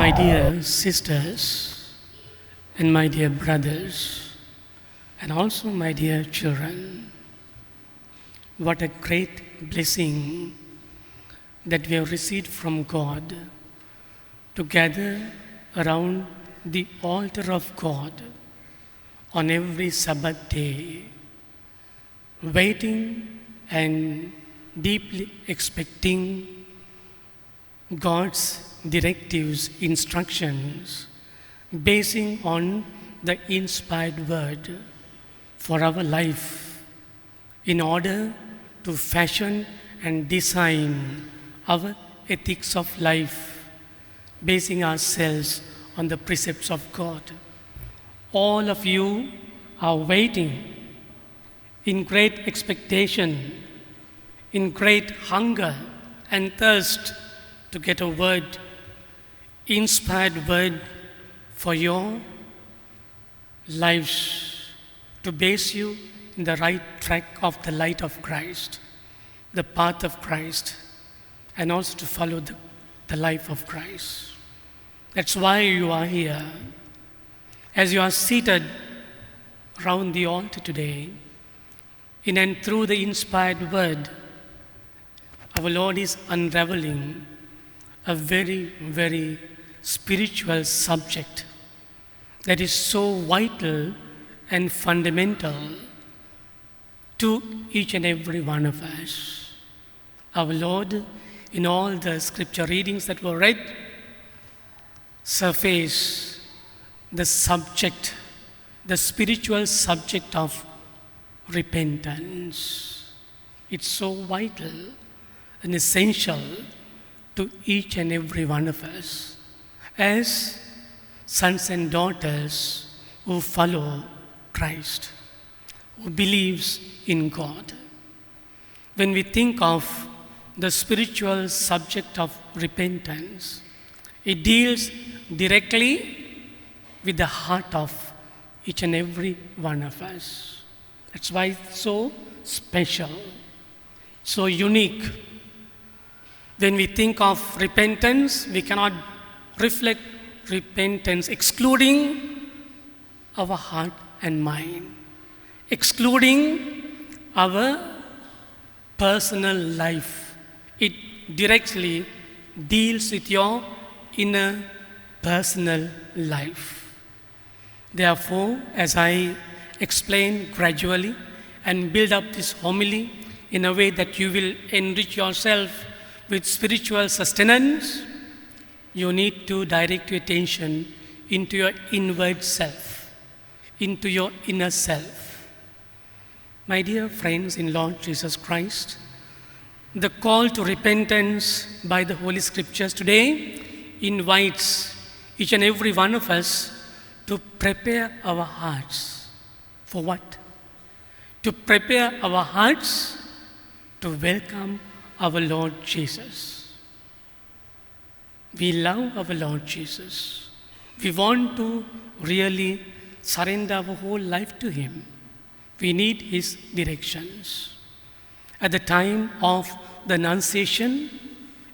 My dear sisters and my dear brothers, and also my dear children, what a great blessing that we have received from God to gather around the altar of God on every Sabbath day, waiting and deeply expecting God's directives, instructions, basing on the inspired word for our life in order to fashion and design our ethics of life, basing ourselves on the precepts of God. All of you are waiting in great expectation, in great hunger and thirst to get a word, inspired word for your lives, to base you in the right track of the light of Christ, the path of Christ, and also to follow the life of Christ. That's why you are here. As you are seated around the altar today, in and through the inspired word, our Lord is unraveling a very, very spiritual subject that is so vital and fundamental to each and every one of us. Our Lord, in all the scripture readings that were read, surface the subject, the spiritual subject of repentance. It's so vital and essential to each and every one of us as sons and daughters who follow Christ, who believes in God. When we think of the spiritual subject of repentance, it deals directly with the heart of each and every one of us. That's why it's so special, so unique. When we think of repentance, we cannot reflect repentance excluding our heart and mind, excluding our personal life. It directly deals with your inner personal life. Therefore, as I explain gradually and build up this homily in a way that you will enrich yourself with spiritual sustenance, you need to direct your attention into your inward self, into your inner self. My dear friends in Lord Jesus Christ, the call to repentance by the Holy Scriptures today invites each and every one of us to prepare our hearts. For what? To prepare our hearts to welcome our Lord Jesus. We love our Lord Jesus. We want to really surrender our whole life to Him. We need His directions. At the time of the Annunciation,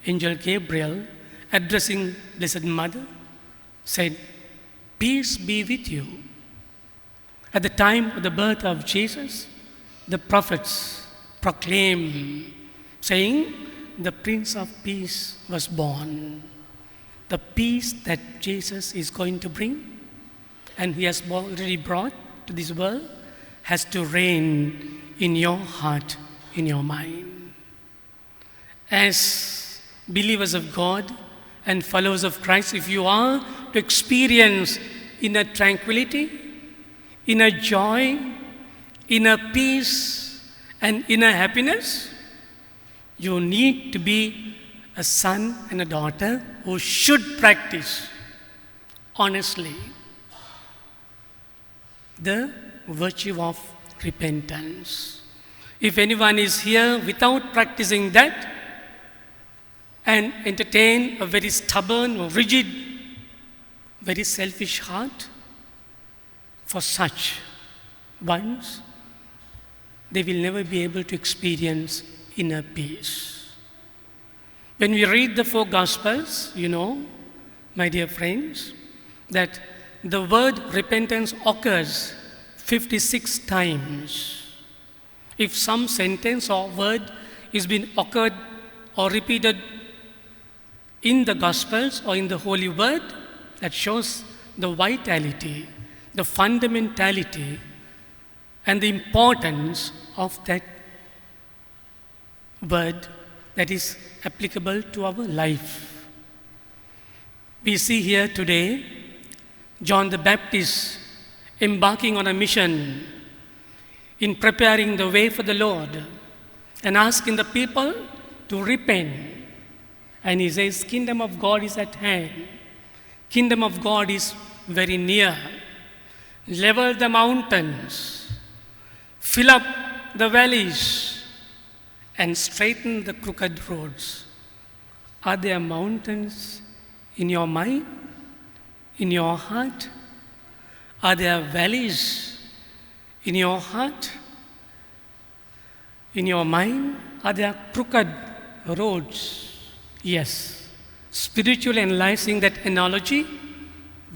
Angel Gabriel, addressing Blessed Mother, said, "Peace be with you." At the time of the birth of Jesus, the prophets proclaimed, saying, "The Prince of Peace was born." The peace that Jesus is going to bring, and He has already brought to this world, has to reign in your heart, in your mind. As believers of God and followers of Christ, if you are to experience inner tranquility, inner joy, inner peace, and inner happiness, you need to be a son and a daughter who should practice honestly the virtue of repentance. If anyone is here without practicing that and entertain a very stubborn or rigid, very selfish heart, for such ones, they will never be able to experience inner peace. When we read the four Gospels, you know, my dear friends, that the word repentance occurs 56 times. If some sentence or word is been occurred or repeated in the Gospels or in the Holy Word, that shows the vitality, the fundamentality, and the importance of that word that is applicable to our life. We see here today John the Baptist embarking on a mission in preparing the way for the Lord and asking the people to repent. And he says, kingdom of God is at hand. Kingdom of God is very near. Level the mountains, fill up the valleys, and straighten the crooked roads. Are there mountains in your mind, in your heart? Are there valleys in your heart, in your mind? Are there crooked roads? Yes. Spiritually analyzing that analogy,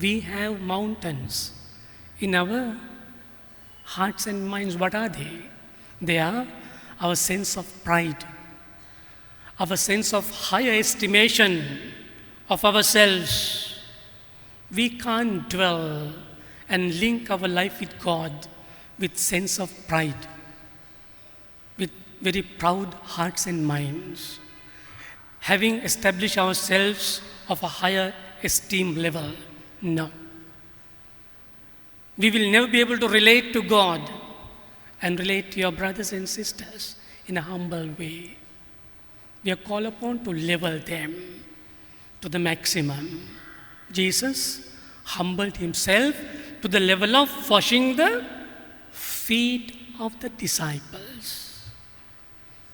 we have mountains in our hearts and minds. What are they? They are our sense of pride, our sense of higher estimation of ourselves. We can't dwell and link our life with God with sense of pride, with very proud hearts and minds, having established ourselves of a higher esteem level. No. We will never be able to relate to God and relate to your brothers and sisters in a humble way. We are called upon to level them to the maximum. Jesus humbled himself to the level of washing the feet of the disciples.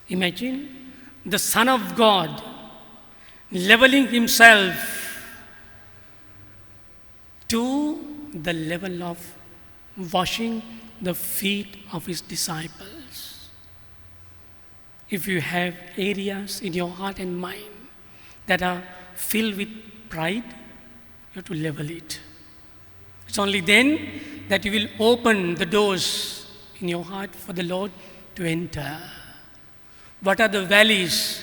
Imagine the Son of God leveling himself to the level of washing the feet of his disciples. If you have areas in your heart and mind that are filled with pride, you have to level it. It's only then that you will open the doors in your heart for the Lord to enter. What are the valleys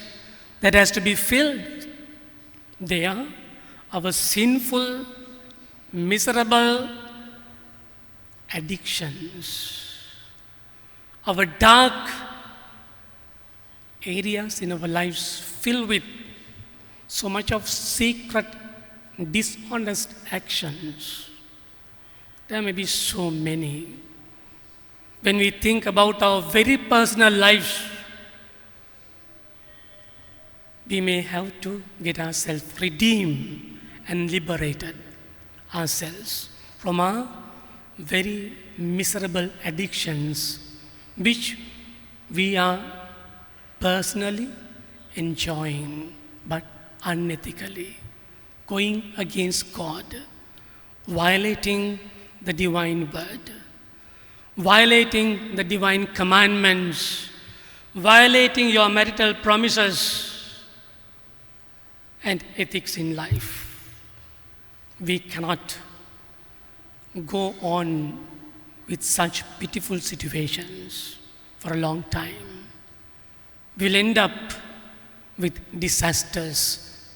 that has to be filled? They are our sinful, miserable addictions, our dark areas in our lives filled with so much of secret, dishonest actions. There may be so many. When we think about our very personal lives, we may have to get ourselves redeemed and liberated ourselves from our very miserable addictions, which we are personally enjoying, but unethically, going against God, violating the divine word, violating the divine commandments, violating your marital promises and ethics in life. We cannot go on with such pitiful situations for a long time. We'll end up with disasters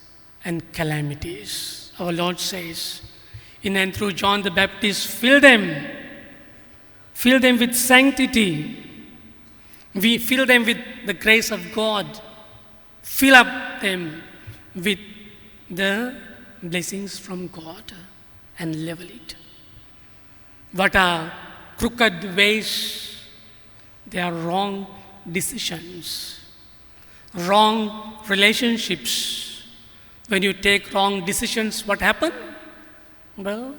and calamities. Our Lord says, in and through John the Baptist, fill them with sanctity. We fill them with the grace of God. Fill up them with the blessings from God and level it. What are crooked ways? They are wrong decisions, wrong relationships. When you take wrong decisions, what happens? Well,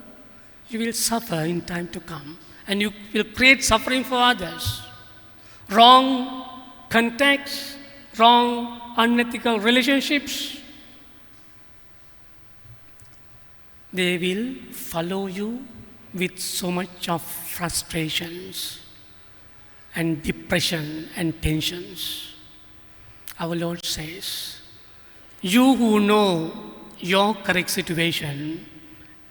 you will suffer in time to come, and you will create suffering for others. Wrong contacts, wrong unethical relationships, they will follow you with so much of frustrations and depression and tensions. Our Lord says, you who know your correct situation.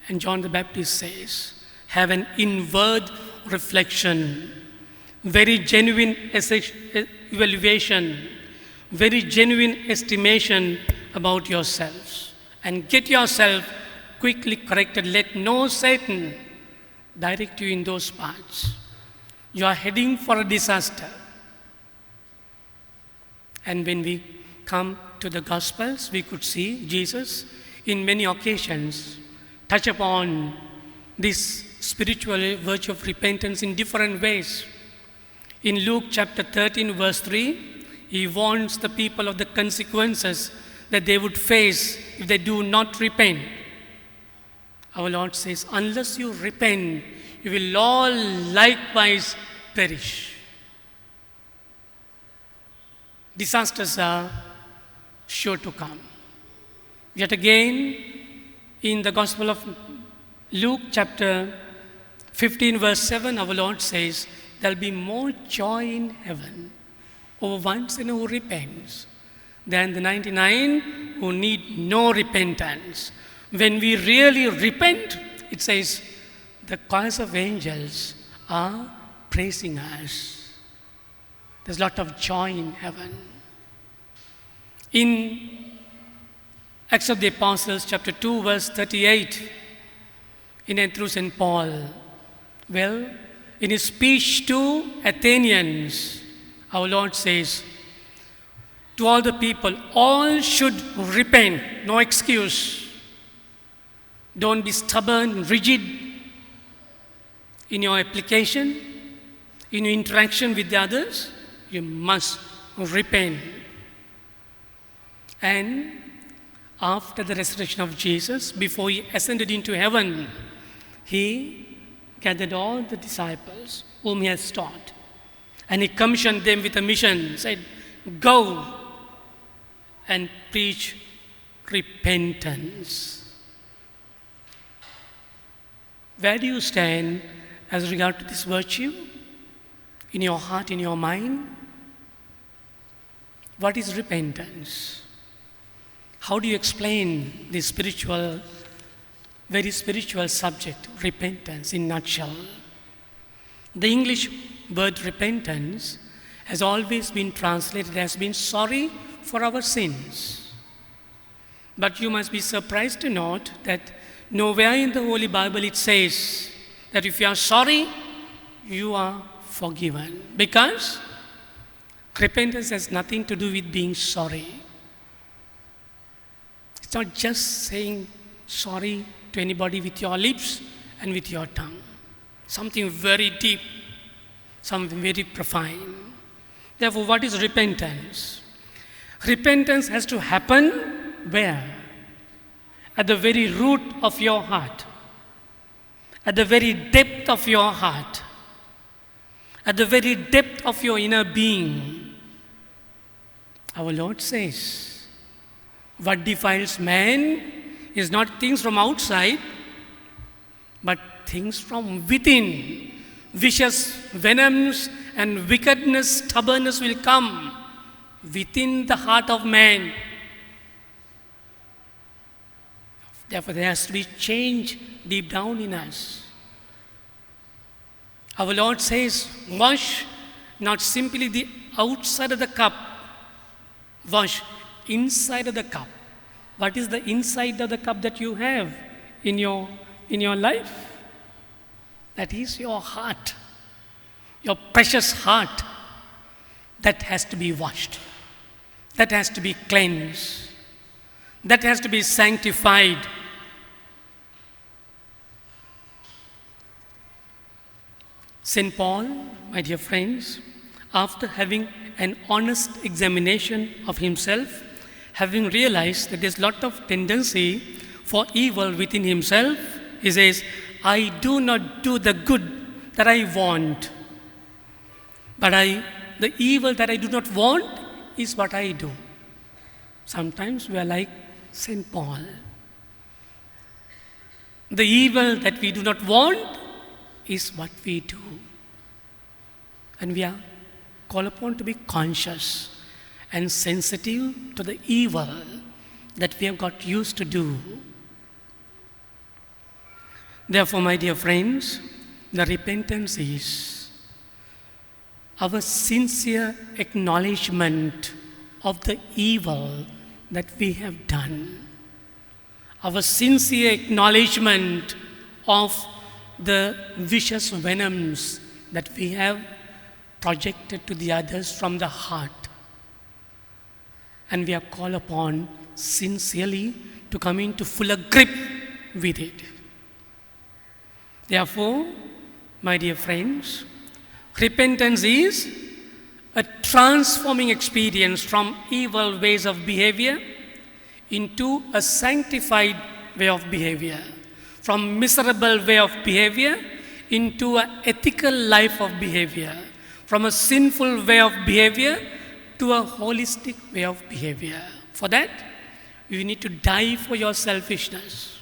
And John the Baptist says, have an inward reflection, very genuine evaluation, very genuine estimation about yourselves, and get yourself quickly corrected. Let no Satan direct you in those paths. You are heading for a disaster. And when we come to the Gospels, we could see Jesus in many occasions touch upon this spiritual virtue of repentance in different ways. In Luke chapter 13, verse 3, he warns the people of the consequences that they would face if they do not repent. Our Lord says, unless you repent, you will all likewise perish. Disasters are sure to come. Yet again, in the Gospel of Luke chapter 15 verse 7, our Lord says, there will be more joy in heaven over one sinner who repents than the 99 who need no repentance. When we really repent, it says, the choirs of angels are praising us. There's a lot of joy in heaven. In Acts of the Apostles, chapter 2, verse 38, through St. Paul, in his speech to Athenians, our Lord says, to all the people, all should repent, no excuse. Don't be stubborn, rigid in your application, in your interaction with the others. You must repent. And after the resurrection of Jesus, before he ascended into heaven, he gathered all the disciples whom he has taught. And he commissioned them with a mission, said, go and preach repentance. Where do you stand as regard to this virtue? In your heart, in your mind? What is repentance? How do you explain this very spiritual subject, repentance, in a nutshell? The English word repentance has always been translated as being sorry for our sins. But you must be surprised to note that nowhere in the Holy Bible it says that if you are sorry, you are forgiven. Because repentance has nothing to do with being sorry. It's not just saying sorry to anybody with your lips and with your tongue. Something very deep, something very profound. Therefore, what is repentance? Repentance has to happen where? At the very root of your heart, at the very depth of your heart, at the very depth of your inner being. Our Lord says, what defiles man is not things from outside, but things from within. Vicious venoms and wickedness, stubbornness will come within the heart of man. Therefore, there has to be change deep down in us. Our Lord says, wash not simply the outside of the cup, wash inside of the cup. What is the inside of the cup that you have in your life? That is your heart, your precious heart. That has to be washed. That has to be cleansed. That has to be sanctified. St. Paul, my dear friends, after having an honest examination of himself, having realized that there's a lot of tendency for evil within himself, he says, I do not do the good that I want, but the evil that I do not want is what I do. Sometimes we are like St. Paul. The evil that we do not want is what we do. And we are called upon to be conscious and sensitive to the evil that we have got used to do. Therefore, my dear friends, the repentance is our sincere acknowledgement of the evil that we have done, our sincere acknowledgement of the vicious venoms that we have projected to the others from the heart. And we are called upon sincerely to come into fuller grip with it. Therefore, my dear friends, repentance is a transforming experience from evil ways of behavior into a sanctified way of behavior, from miserable way of behavior into an ethical life of behavior, from a sinful way of behavior to a holistic way of behavior. For that, you need to die for your selfishness.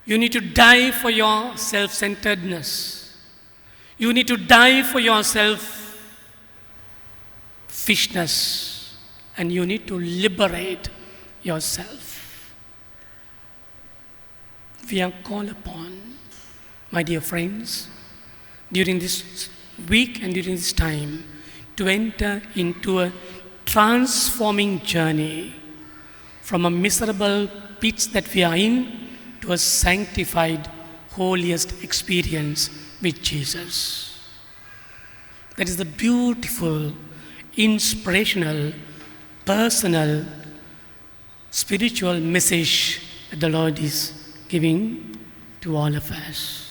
You need to die for your self-centeredness. You need to die for your selfishness. And you need to liberate yourself. We are called upon, my dear friends, during this week and during this time, to enter into a transforming journey from a miserable pit that we are in to a sanctified, holiest experience with Jesus. That is the beautiful, inspirational, personal, spiritual message that the Lord is giving to all of us.